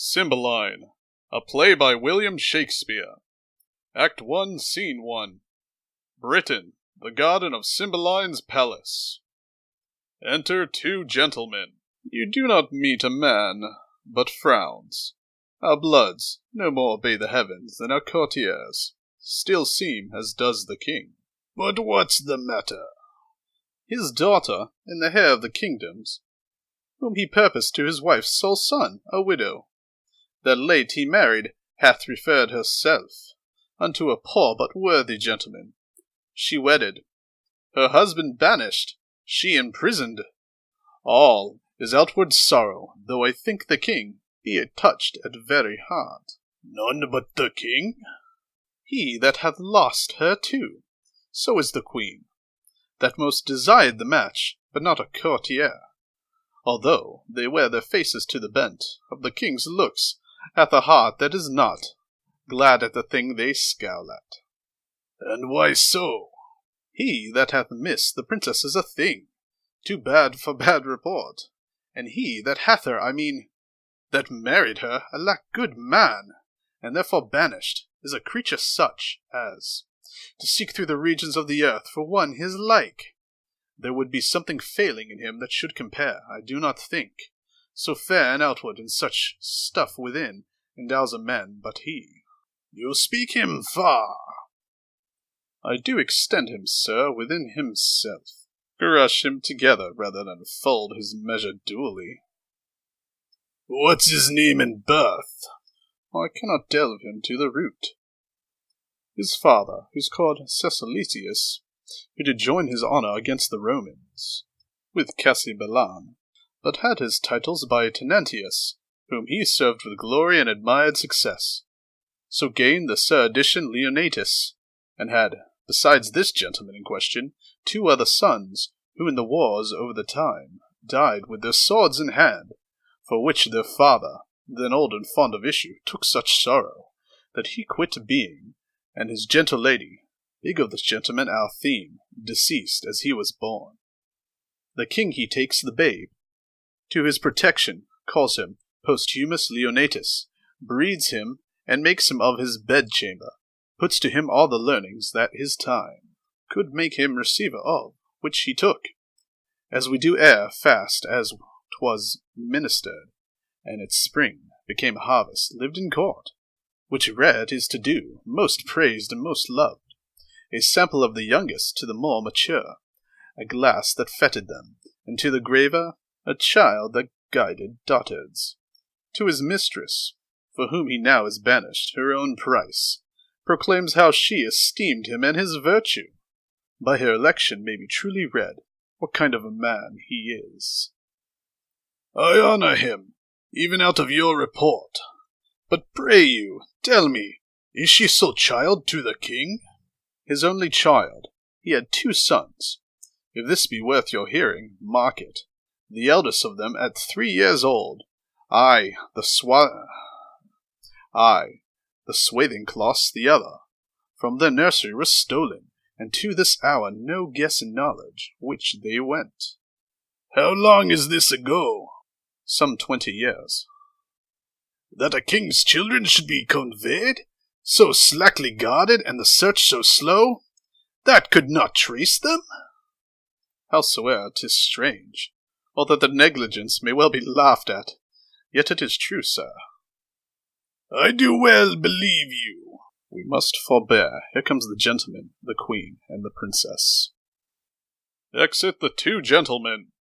Cymbeline, a play by William Shakespeare. Act 1, Scene 1. Britain, the garden of Cymbeline's palace. Enter two gentlemen. You do not meet a man, but frowns. Our bloods no more obey the heavens than our courtiers still seem as does the king. But what's the matter? His daughter, and the heir of the kingdoms, whom he purposed to his wife's sole son, a widow, that late he married, hath referred herself unto a poor but worthy gentleman. She wedded, her husband banished, she imprisoned. All is outward sorrow, though I think the king be touched at very heart. None but the king? He that hath lost her too. So is the queen, that most desired the match, but not a courtier. Although they wear their faces to the bent of the king's looks, hath a heart that is not glad at the thing they scowl at. And why so? He that hath missed the princess is a thing too bad for bad report, and he that hath her, that married her, a lack good man, and therefore banished, is a creature such as to seek through the regions of the earth for one his like. There would be something failing in him that should compare, I do not think. So fair and outward, and such stuff within, endows a man but he. You speak him far. I do extend him, sir, within himself. Crush him together rather than fold his measure duly. What's his name and birth? I cannot delve him to the root. His father, who's called Cecilicius, who did join his honour against the Romans, with Cymbeline, but had his titles by Tenantius, whom he served with glory and admired success. So gained the Sir-Addition Leonatus, and had, besides this gentleman in question, two other sons, who in the wars over the time died with their swords in hand, for which their father, then old and fond of issue, took such sorrow, that he quit being, and his gentle lady, big of this gentleman our theme, deceased as he was born. The king he takes the babe, to his protection calls him Posthumus Leonatus, breeds him, and makes him of his bedchamber, puts to him all the learnings that his time could make him receiver of, which he took, as we do ere fast as 'twas ministered, and its spring became harvest, lived in court, which rare it is to do, most praised and most loved, a sample of the youngest to the more mature, a glass that fetted them, and to the graver, a child that guided dotards. To his mistress, for whom he now is banished, her own price, proclaims how she esteemed him and his virtue. By her election may be truly read what kind of a man he is. I honour him, even out of your report. But pray you, tell me, is she sole child to the king? His only child. He had two sons. If this be worth your hearing, mark it. The eldest of them at 3 years old. The swathing cloths the other. From their nursery was stolen, and to this hour no guess in knowledge which they went. How long is this ago? Some 20 years. That a king's children should be conveyed, so slackly guarded, and the search so slow, that could not trace them? Howsoe'er 'tis strange, although the negligence may well be laughed at, yet it is true, sir. I do well believe you. We must forbear. Here comes the gentleman, the queen, and the princess. Exit the two gentlemen.